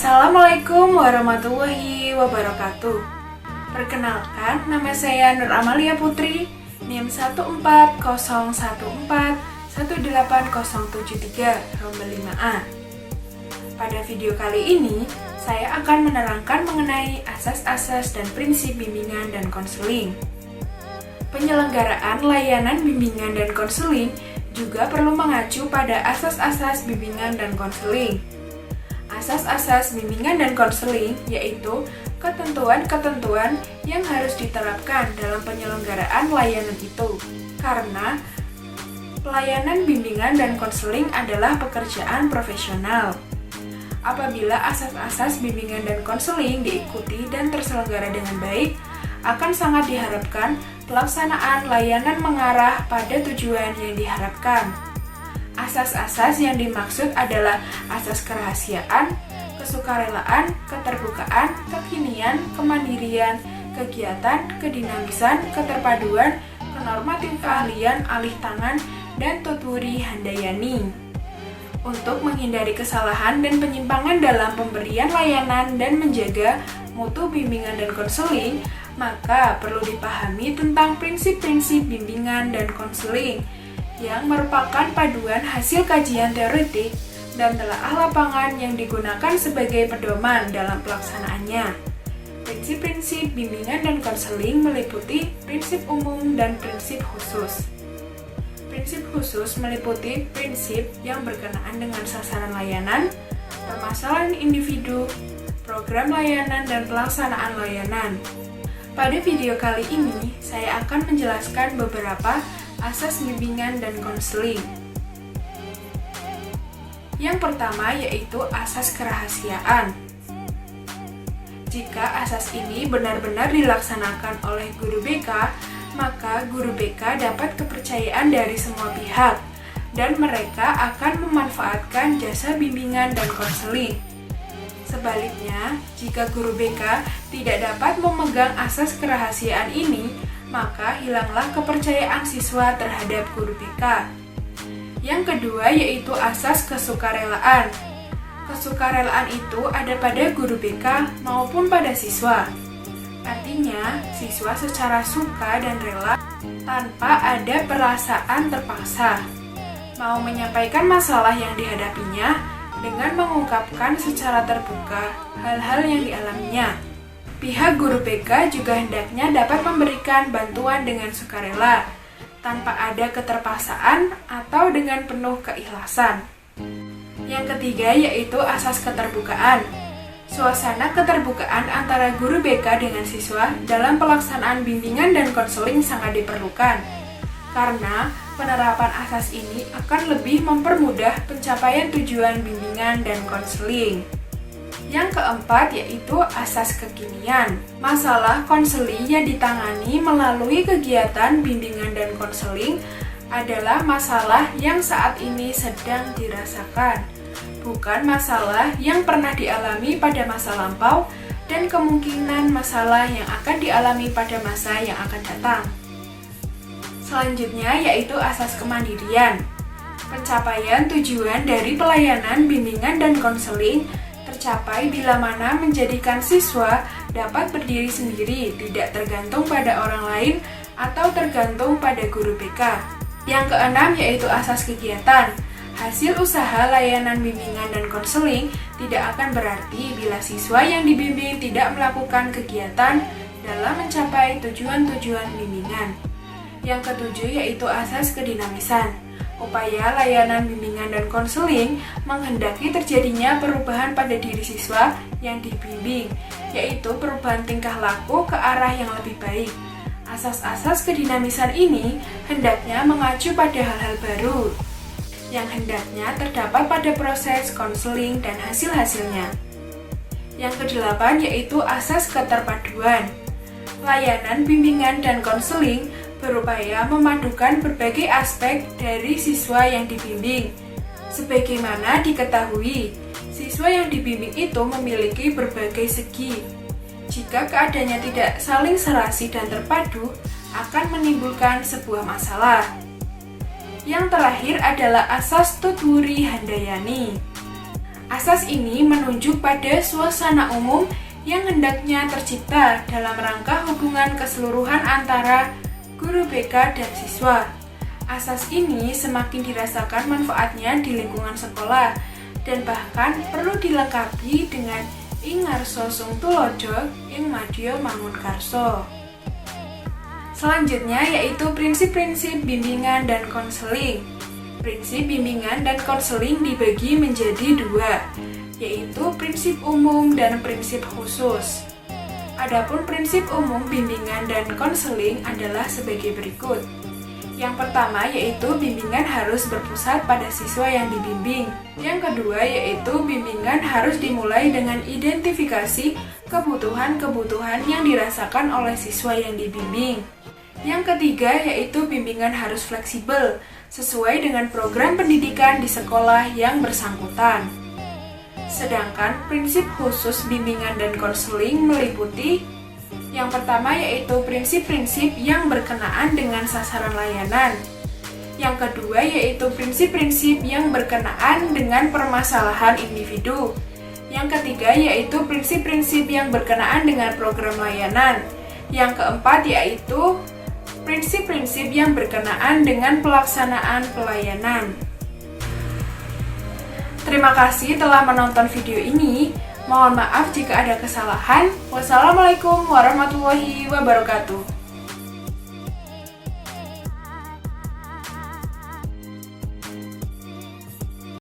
Assalamualaikum warahmatullahi wabarakatuh. Perkenalkan, nama saya Nur Amalia Putri, NIM 140418073, rombel 5A. Pada video kali ini, saya akan menerangkan mengenai asas-asas dan prinsip bimbingan dan konseling. Penyelenggaraan layanan bimbingan dan konseling juga perlu mengacu pada asas-asas bimbingan dan konseling. Asas-asas bimbingan dan konseling yaitu ketentuan-ketentuan yang harus diterapkan dalam penyelenggaraan layanan itu. Karena pelayanan bimbingan dan konseling adalah pekerjaan profesional. Apabila asas-asas bimbingan dan konseling diikuti dan terselenggara dengan baik, akan sangat diharapkan pelaksanaan layanan mengarah pada tujuan yang diharapkan. Asas-asas yang dimaksud adalah asas kerahasiaan, kesukarelaan, keterbukaan, kekinian, kemandirian, kegiatan, kedinamisan, keterpaduan, kenormatif keahlian, alih tangan, dan tutwuri handayani. Untuk menghindari kesalahan dan penyimpangan dalam pemberian layanan dan menjaga mutu bimbingan dan konseling, maka perlu dipahami tentang prinsip-prinsip bimbingan dan konseling yang merupakan paduan hasil kajian teoretik dan telaah lapangan yang digunakan sebagai pedoman dalam pelaksanaannya. Prinsip-prinsip bimbingan dan konseling meliputi prinsip umum dan prinsip khusus. Prinsip khusus meliputi prinsip yang berkenaan dengan sasaran layanan, permasalahan individu, program layanan, dan pelaksanaan layanan. Pada video kali ini, saya akan menjelaskan beberapa asas bimbingan dan konseling. Yang pertama yaitu asas kerahasiaan. Jika asas ini benar-benar dilaksanakan oleh guru BK, maka guru BK dapat kepercayaan dari semua pihak, dan mereka akan memanfaatkan jasa bimbingan dan konseling. Sebaliknya, jika guru BK tidak dapat memegang asas kerahasiaan ini, maka hilanglah kepercayaan siswa terhadap guru BK. Yang kedua yaitu asas kesukarelaan. Kesukarelaan itu ada pada guru BK maupun pada siswa. Artinya, siswa secara suka dan rela tanpa ada perasaan terpaksa mau menyampaikan masalah yang dihadapinya dengan mengungkapkan secara terbuka hal-hal yang dialaminya. Pihak guru BK juga hendaknya dapat memberikan bantuan dengan sukarela, tanpa ada keterpaksaan atau dengan penuh keikhlasan. Yang ketiga yaitu asas keterbukaan. Suasana keterbukaan antara guru BK dengan siswa dalam pelaksanaan bimbingan dan konseling sangat diperlukan, karena penerapan asas ini akan lebih mempermudah pencapaian tujuan bimbingan dan konseling. Yang keempat yaitu asas kekinian. Masalah konseling yang ditangani melalui kegiatan bimbingan dan konseling adalah masalah yang saat ini sedang dirasakan, bukan masalah yang pernah dialami pada masa lampau dan kemungkinan masalah yang akan dialami pada masa yang akan datang. Selanjutnya yaitu asas kemandirian. Pencapaian tujuan dari pelayanan bimbingan dan konseling tercapai bila mana menjadikan siswa dapat berdiri sendiri, tidak tergantung pada orang lain atau tergantung pada guru BK. Yang keenam yaitu asas kegiatan. Hasil usaha layanan bimbingan dan konseling tidak akan berarti bila siswa yang dibimbing tidak melakukan kegiatan dalam mencapai tujuan-tujuan bimbingan. Yang ketujuh yaitu asas kedinamisan. Upaya layanan bimbingan dan konseling menghendaki terjadinya perubahan pada diri siswa yang dibimbing, yaitu perubahan tingkah laku ke arah yang lebih baik. Asas-asas kedinamisan ini hendaknya mengacu pada hal-hal baru yang hendaknya terdapat pada proses konseling dan hasil-hasilnya. Yang kedelapan yaitu asas keterpaduan. Layanan bimbingan dan konseling berupaya memadukan berbagai aspek dari siswa yang dibimbing. Sebagaimana diketahui, siswa yang dibimbing itu memiliki berbagai segi. Jika keadaannya tidak saling serasi dan terpadu, akan menimbulkan sebuah masalah. Yang terakhir adalah asas tutwuri handayani. Asas ini menunjuk pada suasana umum yang hendaknya tercipta dalam rangka hubungan keseluruhan antara guru BK dan siswa. Asas ini semakin dirasakan manfaatnya di lingkungan sekolah dan bahkan perlu dilengkapi dengan ing ngarsa sung tulodo ing madya mangun karso. Selanjutnya yaitu prinsip-prinsip bimbingan dan konseling. Prinsip bimbingan dan konseling dibagi menjadi dua, yaitu prinsip umum dan prinsip khusus. Adapun prinsip umum bimbingan dan konseling adalah sebagai berikut. Yang pertama yaitu bimbingan harus berpusat pada siswa yang dibimbing. Yang kedua yaitu bimbingan harus dimulai dengan identifikasi kebutuhan-kebutuhan yang dirasakan oleh siswa yang dibimbing. Yang ketiga yaitu bimbingan harus fleksibel, sesuai dengan program pendidikan di sekolah yang bersangkutan. Sedangkan prinsip khusus bimbingan dan konseling meliputi yang pertama yaitu prinsip-prinsip yang berkenaan dengan sasaran layanan. Yang kedua yaitu prinsip-prinsip yang berkenaan dengan permasalahan individu. Yang ketiga yaitu prinsip-prinsip yang berkenaan dengan program layanan. Yang keempat yaitu prinsip-prinsip yang berkenaan dengan pelaksanaan pelayanan. Terima kasih telah menonton video ini. Mohon maaf jika ada kesalahan. Wassalamualaikum warahmatullahi wabarakatuh.